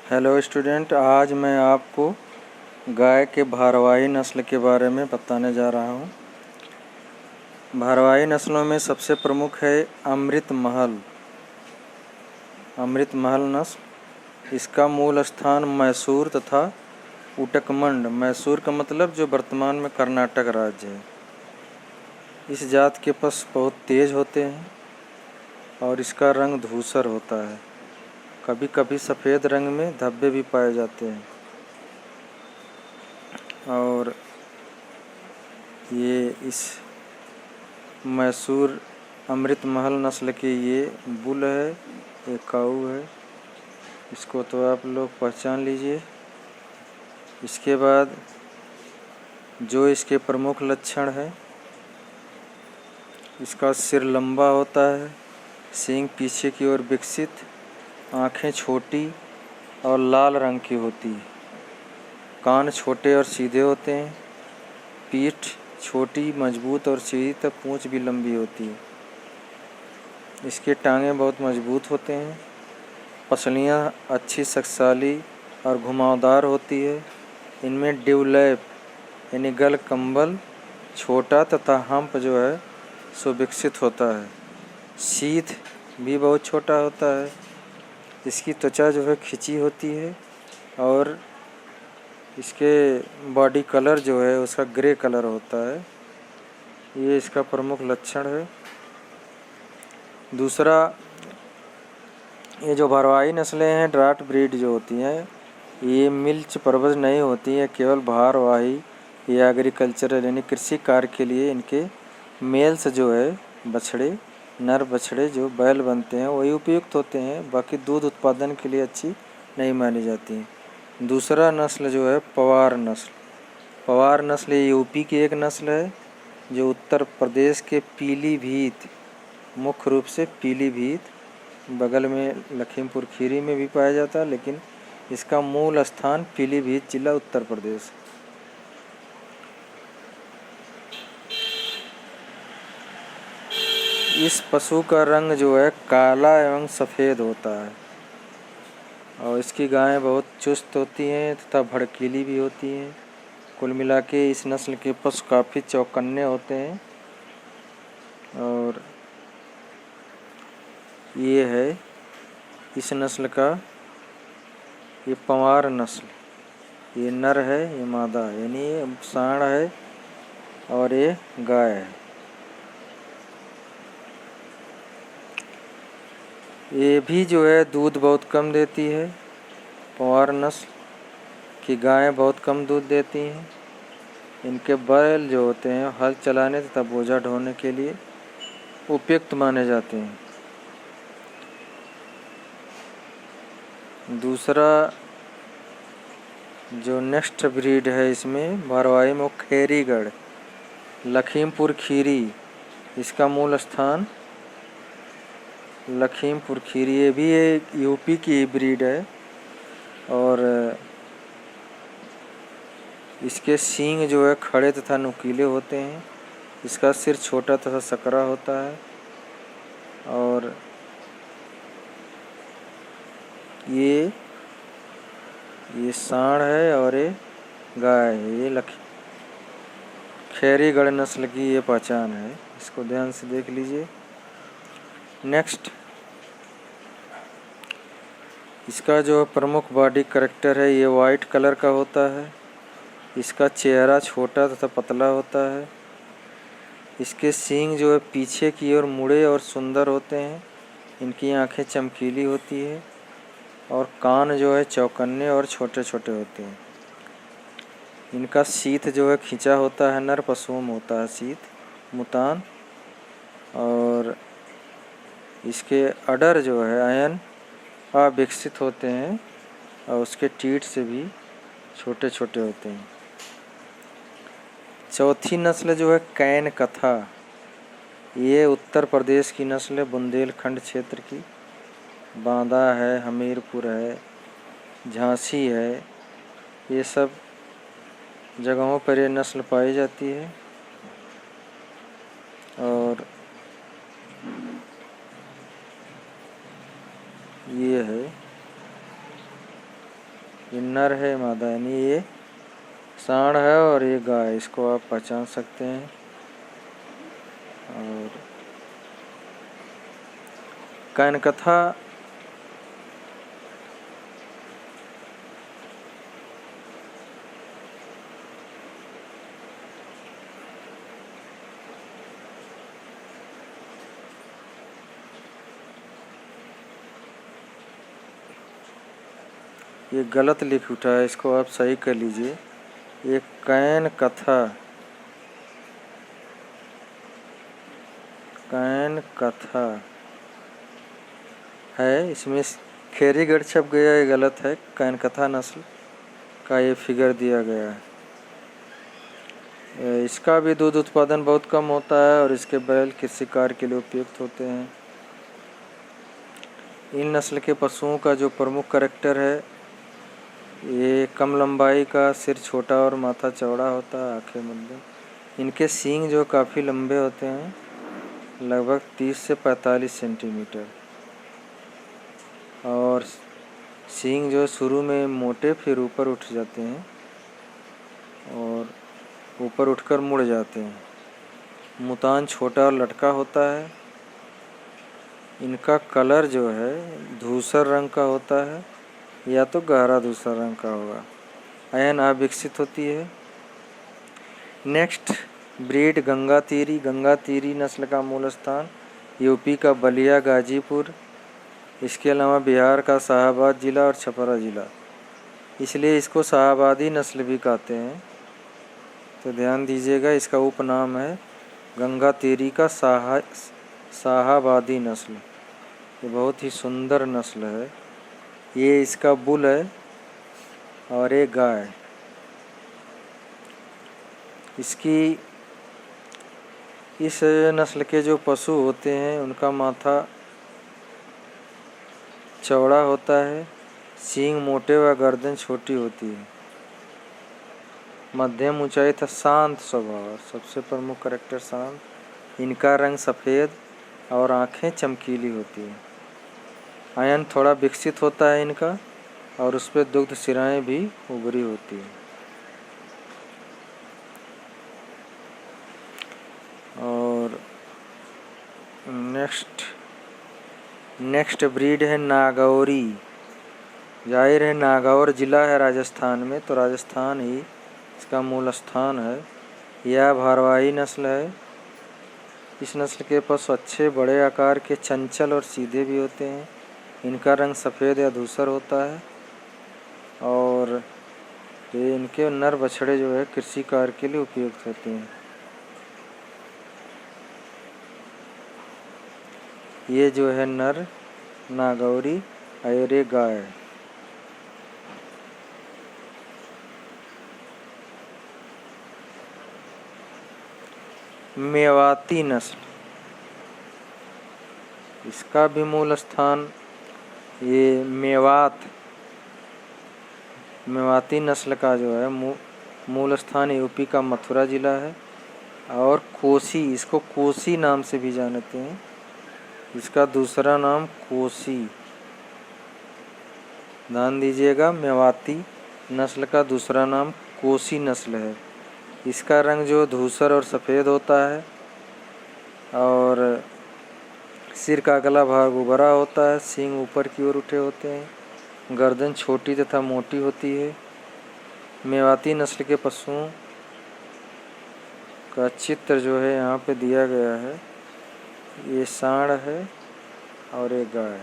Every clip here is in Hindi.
हेलो स्टूडेंट, आज मैं आपको गाय के भारवाही नस्ल के बारे में बताने जा रहा हूँ। भारवाही नस्लों में सबसे प्रमुख है अमृत महल नस्ल। इसका मूल स्थान मैसूर तथा उटकमंड, मैसूर का मतलब जो वर्तमान में कर्नाटक राज्य है। इस जात के पशु बहुत तेज होते हैं और इसका रंग धूसर होता है। कभी कभी सफ़ेद रंग में धब्बे भी पाए जाते हैं। और ये इस मैसूर अमृत महल नस्ल की ये बुल है, ये काऊ है। इसको तो आप लोग पहचान लीजिए। इसके बाद जो इसके प्रमुख लक्षण है, इसका सिर लंबा होता है, सींग पीछे की ओर विकसित, आँखें छोटी और लाल रंग की होती है, कान छोटे और सीधे होते हैं, पीठ छोटी मजबूत और सीधी तक पूँछ भी लंबी होती है। इसके टांगें बहुत मजबूत होते हैं, पसलियाँ अच्छी शक्तिशाली और घुमावदार होती है। इनमें ड्यूलैप यानी गल कंबल छोटा तथा हम्प जो है सो विकसित होता है। सीध भी बहुत छोटा होता है। इसकी त्वचा जो है खिंची होती है और इसके बॉडी कलर जो है उसका ग्रे कलर होता है। ये इसका प्रमुख लक्षण है। दूसरा, ये जो भारवाही नस्लें हैं, ड्राफ्ट ब्रीड जो होती हैं, ये मिल्च पर्पज नहीं होती है, केवल भारवाही या एग्रीकल्चरल यानी कृषि कार्य के लिए इनके मेल्स जो है बछड़े, नर बछड़े जो बैल बनते हैं वही उपयुक्त होते हैं। बाकी दूध उत्पादन के लिए अच्छी नहीं मानी जाती हैं। दूसरा नस्ल जो है पवार नस्ल। पवार नस्ल ये यूपी की एक नस्ल है जो उत्तर प्रदेश के पीलीभीत, मुख्य रूप से पीलीभीत, बगल में लखीमपुर खीरी में भी पाया जाता है, लेकिन इसका मूल स्थान पीलीभीत जिला उत्तर प्रदेश। इस पशु का रंग जो है काला एवं सफ़ेद होता है और इसकी गायें बहुत चुस्त होती हैं तथा भड़कीली भी होती हैं। कुल मिला के इस नस्ल के पशु काफ़ी चौकन्ने होते हैं। और ये है इस नस्ल का ये पवार नस्ल। ये नर है, ये मादा है, यानी ये सांड है और ये गाय है। ये भी जो है दूध बहुत कम देती है। पवार नस्ल की गायें बहुत कम दूध देती हैं। इनके बैल जो होते हैं हल चलाने तथा बोझा ढोने के लिए उपयुक्त माने जाते हैं। दूसरा जो नेक्स्ट ब्रीड है इसमें भारवाही में, खैरीगढ़, लखीमपुर खीरी, इसका मूल स्थान लखीमपुर खीरी। ये भी एक यूपी की ब्रीड है और इसके सींग जो है खड़े तथा नुकीले होते हैं। इसका सिर छोटा तथा सकरा होता है और ये सांड है और ये गाय है। ये खैरीगढ़ नस्ल की ये पहचान है, इसको ध्यान से देख लीजिए। नेक्स्ट, इसका जो प्रमुख बॉडी करेक्टर है ये वाइट कलर का होता है। इसका चेहरा छोटा तथा पतला होता है। इसके सींग जो है पीछे की ओर मुड़े और सुंदर होते हैं। इनकी आंखें चमकीली होती है और कान जो है चौकन्ने और छोटे छोटे होते हैं। इनका सीथ जो है खींचा होता है, नर पशुओं में होता है सीथ, मुतान। और इसके अडर जो है अयन अविकसित होते हैं और उसके टीथ से भी छोटे छोटे होते हैं। चौथी नस्ल जो है कैन कथा, ये उत्तर प्रदेश की नस्ल है, बुंदेलखंड क्षेत्र की। बांदा है, हमीरपुर है, झांसी है, ये सब जगहों पर ये नस्ल पाई जाती है। और ये है ये नर है मादा, यानी ये सांड है और ये गाय, इसको आप पहचान सकते हैं। और कैनकथा ये गलत लिख उठा है, इसको आप सही कर लीजिए। ये कैनकथा है, इसमें खेरीगढ़ छप गया, ये गलत है। कैनकथा नस्ल का ये फिगर दिया गया है। इसका भी दूध उत्पादन बहुत कम होता है और इसके बैल कृषि कार्य के लिए उपयुक्त होते हैं। इन नस्ल के पशुओं का जो प्रमुख करैक्टर है, ये कम लंबाई का, सिर छोटा और माथा चौड़ा होता है, आंखें मध्यम। इनके सींग जो काफ़ी लंबे होते हैं, लगभग 30 से 45 सेंटीमीटर, और सींग जो शुरू में मोटे फिर ऊपर उठ जाते हैं और ऊपर उठकर मुड़ जाते हैं। मुतान छोटा और लटका होता है। इनका कलर जो है धूसर रंग का होता है या तो गहरा धूसर रंग का होगा। अयन अविकसित होती है। Next breed Gangatiri. गंगातीरी नस्ल का मूल स्थान यूपी का बलिया, गाजीपुर, इसके अलावा बिहार का शाहाबाद ज़िला और छपरा ज़िला, इसलिए इसको शाहाबादी नस्ल भी कहते हैं। तो ध्यान दीजिएगा, इसका उपनाम है गंगातीरी का शाहाबादी नस्ल। ये बहुत ही सुंदर नस्ल है। ये इसका बुल है और एक गाय। इसकी इस नस्ल के जो पशु होते हैं उनका माथा चौड़ा होता है, सींग मोटे व गर्दन छोटी होती है, मध्यम ऊंचाई तथा शांत स्वभाव, सबसे प्रमुख करैक्टर शांत। इनका रंग सफ़ेद और आँखें चमकीली होती हैं। आयन थोड़ा विकसित होता है इनका और उस पर दुग्ध सिराएँ भी उभरी होती हैं। और नेक्स्ट ब्रीड है नागौरी। जाहिर है नागौर ज़िला है राजस्थान में, तो राजस्थान ही इसका मूल स्थान है। यह भारवाही नस्ल है। इस नस्ल के पशु अच्छे बड़े आकार के, चंचल और सीधे भी होते हैं। इनका रंग सफ़ेद या धूसर होता है और ये इनके नर बछड़े जो है कृषि कार्य के लिए उपयुक्त होते हैं। ये जो है नर नागौरी और ये गाय। मेवाती नस्ल, इसका भी मूल स्थान ये मेवाती नस्ल का जो है मूल स्थान यूपी का मथुरा ज़िला है और कोसी, इसको कोसी नाम से भी जानते हैं। इसका दूसरा नाम कोसी। ध्यान दीजिएगा, मेवाती नस्ल का दूसरा नाम कोसी नस्ल है। इसका रंग जो धूसर और सफ़ेद होता है और सिर का अगला भाग उभरा होता है, सींग ऊपर की ओर उठे होते हैं, गर्दन छोटी तथा मोटी होती है। मेवाती नस्ल के पशुओं का चित्र जो है यहाँ पे दिया गया है। ये सांड है और एक गाय।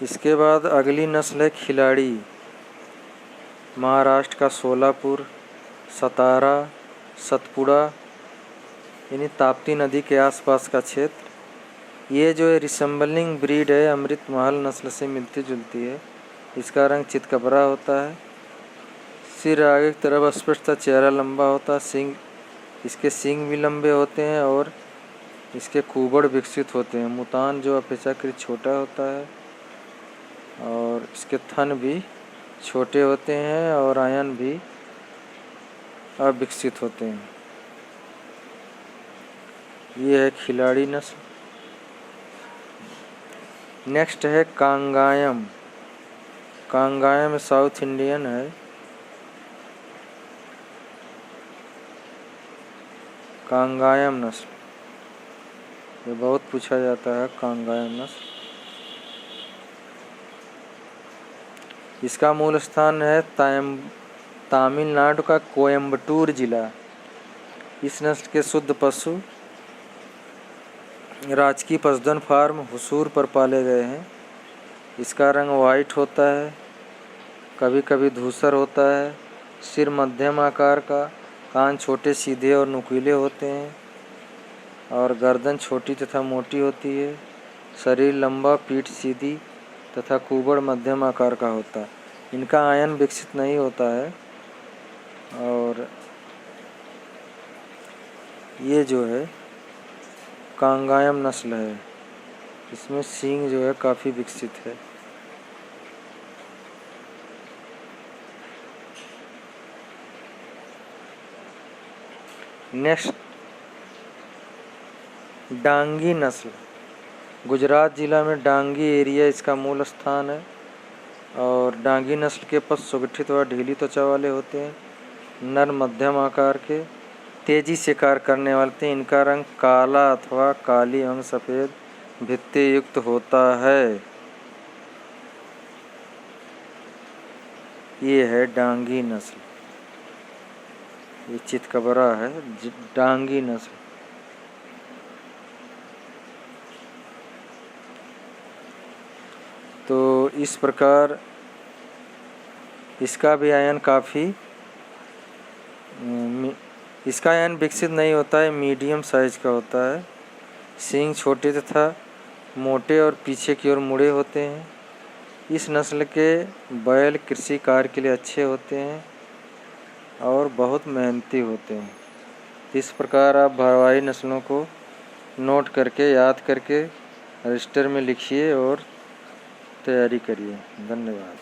इसके बाद अगली नस्ल है खिलाड़ी। महाराष्ट्र का सोलापुर, सतारा, सतपुड़ा, यानी ताप्ती नदी के आसपास का क्षेत्र। ये जो है रिसेंबलिंग ब्रीड है, अमृत महल नस्ल से मिलती जुलती है। इसका रंग चितकबरा होता है, सिर आगे की तरफ स्पष्ट, चेहरा लंबा होता है, इसके सींग भी लंबे होते हैं और इसके खूबड़ विकसित होते हैं। मुतान जो अपेक्षाकृत छोटा होता है और इसके थन भी छोटे होते हैं और आयन भी अविकसित होते हैं। ये है खिलाड़ी नस्ल। नेक्स्ट है कांगायम। कांगायम साउथ इंडियन है। कांगायम नस्ल, ये बहुत पूछा जाता है कांगायम नस्ल। इसका मूल स्थान है तमिलनाडु का कोयम्बटूर जिला। इस नस्ल के शुद्ध पशु राजकीय पशुधन फार्म हुसूर पर पाले गए हैं। इसका रंग वाइट होता है, कभी कभी धूसर होता है। सिर मध्यम आकार का, कान छोटे सीधे और नुकीले होते हैं और गर्दन छोटी तथा मोटी होती है। शरीर लंबा, पीठ सीधी तथा कुबड़ मध्यम आकार का होता है। इनका आयन विकसित नहीं होता है और ये जो है कांगायम नस्ल है। इसमें सींग जो है काफ़ी विकसित है। नेक्स्ट डांगी नस्ल। गुजरात जिला में डांगी एरिया इसका मूल स्थान है और डांगी नस्ल के पशु सुगठित व ढीली त्वचा वाले होते हैं, नर मध्यम आकार के, तेजी से कार्य करने वाले थे। इनका रंग काला अथवा काली एवं सफ़ेद भित्ति युक्त होता है। ये है डांगी नस्ल, ये चितकबरा है डांगी नस्ल। तो इस प्रकार इसका भी आयन इसका आयन विकसित नहीं होता है, मीडियम साइज का होता है। सींग छोटे तथा मोटे और पीछे की ओर मुड़े होते हैं। इस नस्ल के बैल कृषि कार्य के लिए अच्छे होते हैं और बहुत मेहनती होते हैं। इस प्रकार आप भारवाही नस्लों को नोट करके, याद करके रजिस्टर में लिखिए और तैयारी करिए। धन्यवाद।